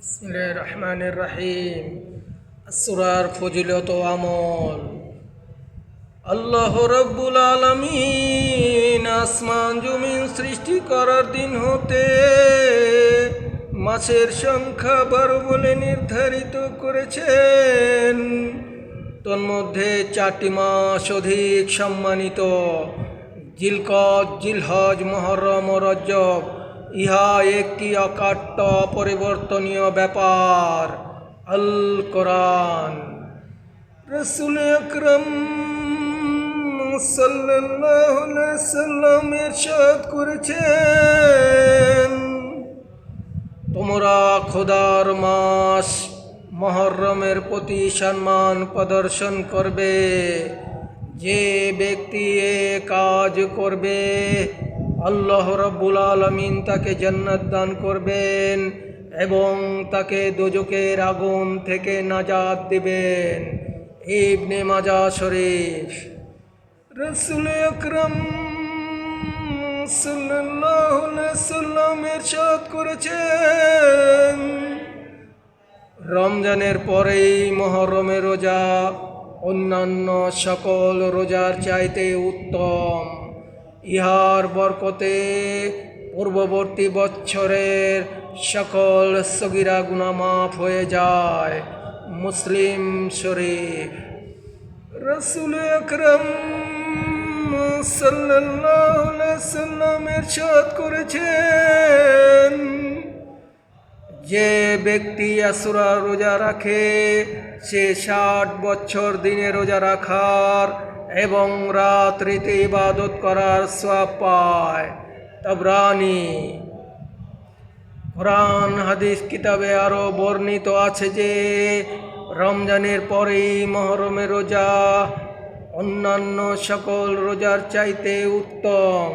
বিসমিল্লাহির রহমানির রহিম। সূরার ফজিলত ও আমল। আল্লাহ রাব্বুল আলামিন আসমান জমিন সৃষ্টি করার দিন হতে মাসের সংখ্যা 12 বলে নির্ধারিত করেছেন। তন্মধ্যে 4টি মাস অধিক সম্মানিত: জিলকদ, জিলহজ, মুহররম ও রজব। ইহা একটি অকাট্য অপরিবর্তনীয় ব্যাপার। আল কোরআন। রাসূল আকরাম সাল্লাল্লাহু আলাইহি ওয়াসাল্লাম ইরশাদ করেছেন, তোমরা খোদার মাস মুহররমের প্রতি সম্মান প্রদর্শন করবে। যে ব্যক্তি এ কাজ করবে, আল্লাহ রাব্বুল আলামিন তাকে জান্নাত দান করবেন এবং তাকে দোজখের আগুন থেকে নাজাত দিবেন। ইবনে মাজাহ শরীফ। রাসূল আকরাম সাল্লাল্লাহু আলাইহি ওয়াসাল্লাম ইরশাদ করেছেন, রমজানের পরেই মুহররমের রোজা অন্যান্য সকল রোজার চাইতে উত্তম। ইহার বরকতে পূর্ববর্তী বৎসরের সকল সগীরা গুনাহ মাফ হয়ে যায়। মুসলিম শরীফ। রাসূল আকরাম সাল্লাল্লাহু আলাইহি ওয়াসাল্লাম ইরশাদ করেছেন, যে ব্যক্তি আশুরার রোজা রাখে সে 60 বছর দিনে রোজা রাখার এবং রাত্রিতে ইবাদত করার সওয়াব পায়। তাবরানী। কোরআন হাদিস কিতাবে আরও বর্ণিত আছে যে রমজানের পরেই মুহররমের রোজা অন্যান্য সকল রোজার চাইতে উত্তম।